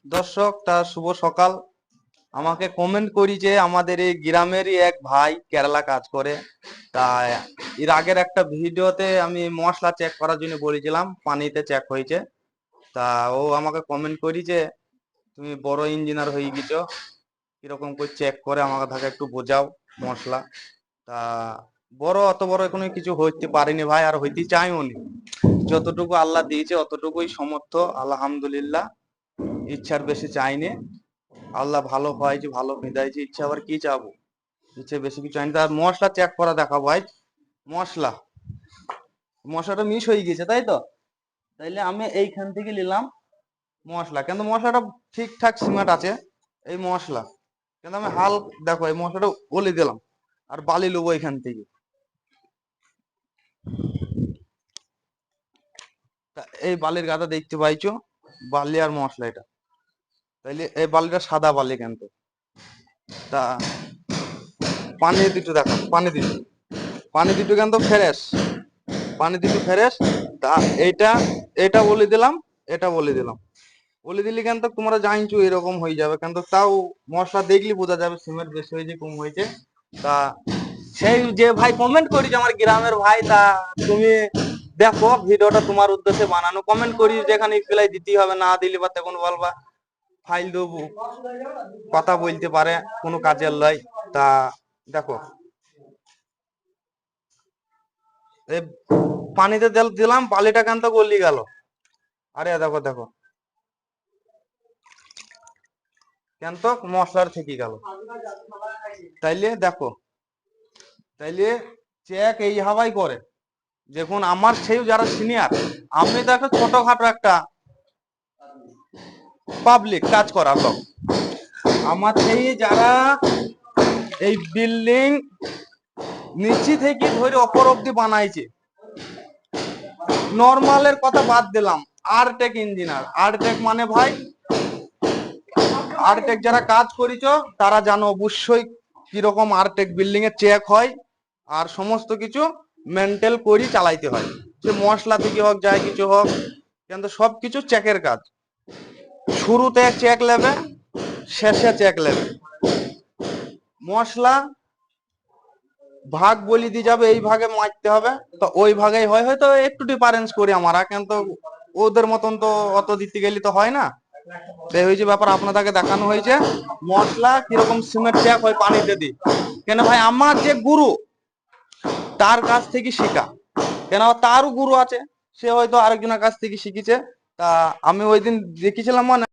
দর্শক, তার শুভ সকাল। আমাকে কমেন্ট করি যে আমাদের এই গ্রামেরই এক ভাই কেরালা কাজ করে। তা এর আগের একটা ভিডিওতে আমি মশলা চেক করার জন্য বলেছিলাম, পানিতে চেক হয়েছে। তা ও আমাকে কমেন্ট করি যে তুমি বড় ইঞ্জিনিয়ার হয়ে গেছো, কিরকম করে চেক করে আমাকে থাকে একটু বোঝাও মশলা। তা অত বড় কোনো কিছু হইতে পারিনি ভাই, আর হইতে চাইও নি। যতটুকু আল্লাহ দিয়েছে অতটুকুই সমর্থ, আলহামদুলিল্লাহ। ইচ্ছার বেশি চাইনি। আল্লাহ ভালো হয়েছে, ভালো বিদায়ছে, ইচ্ছা আবার কি চাবো, ইচ্ছে বেশি কিছু চাইনি। তার মশলা চেক করা দেখাবো ভাই। মশলা মশলাটা মিস হয়ে গেছে, তাই তো? তাইলে আমি এইখান থেকে নিলাম মশলা, কিন্তু মশলাটা ঠিকঠাক সিমেন্ট আছে। এই মশলা কিন্তু আমি হাল, দেখো এই মশলাটা গলে দিলাম, আর বালি নেবো এখান থেকে। তা এই বালির গাদা দেখতে পাইছো, বালি আর মশলা এটা। তাইলে এই বালিটা সাদা বালি কিন্তু। তা পানি দুটো দেখো, পানি দুটো কিন্তু ফ্রেশ, পানি দুটো ফ্রেশ। তা এইটা, এটা বলে দিলাম, এটা বলে দিলাম। বলে দিলি কিন্তু তোমরা জানছো এরকম হয়ে যাবে, কিন্তু তাও মশলা দেখলি বোঝা যাবে সিমেন্ট বেশি হয়েছে কম হয়েছে। তা সেই যে ভাই কমেন্ট করি যে আমার গ্রামের ভাই, তা তুমি দেখো ভিডিওটা তোমার উদ্দেশ্যে বানানো। কমেন্ট করি যেখানে রিপ্লাই দিতে হবে, না দিলে বা তখন বলবা ফাইল দেবো, কথা বলতে পারে কোনো কাজের লয়। তা দেখো এই পানিতে দিলাম, বালিটা কেন তো গলি গেল। আরে দেখো দেখো, কেন তো মশলার থেকে গেল। তাইলে দেখো, তাইলে চেক এই হাওয়াই করে। দেখুন আমার সেই যারা সিনিয়র, আমি তো একটা ছোটখাটো একটা পাবলিক কাজ করা লোক। আমার সেই যারা এই বিল্ডিং নিচে থেকে ধরে অপর অব্দি বানাইছে, নর্মালের কথা বাদ দিলাম, আরটেক ইঞ্জিনিয়ার। আরটেক মানে ভাই, আরটেক যারা কাজ করিছ তারা জানো অবশ্যই কিরকম আরটেক বিল্ডিং এ চেক হয়, আর সমস্ত কিছু মেনটেন করি চালাইতে হয়। সে মশলা থেকে হোক, যাই কিছু হোক, কিন্তু সবকিছু চেকের কাজ। শুরুতে চেক নেবে, শেষে চেক নেবে। মশলা ভাগ বলি দিয়ে যাবে, এই ভাগে মারতে হবে, তো ওই ভাগেই হয়। হয়তো একটু ডিফারেন্স করি আমরা, কিন্তু ওদের মতন তো অত দিতে গেলে তো হয় না। এই হয়েছে ব্যাপার, আপনাদেরকে দেখানো হয়েছে মশলা কিরকম সিমেন্ট চেক হয় পানিতে দিই। কেন ভাই, আমার যে গুরু তার কাছ থেকে শিখা, কেন তারও গুরু আছে, সে হয়তো আরেকজনের কাছ থেকে শিখেছে। তা আমি ওই দিন দেখেছিলাম, মানে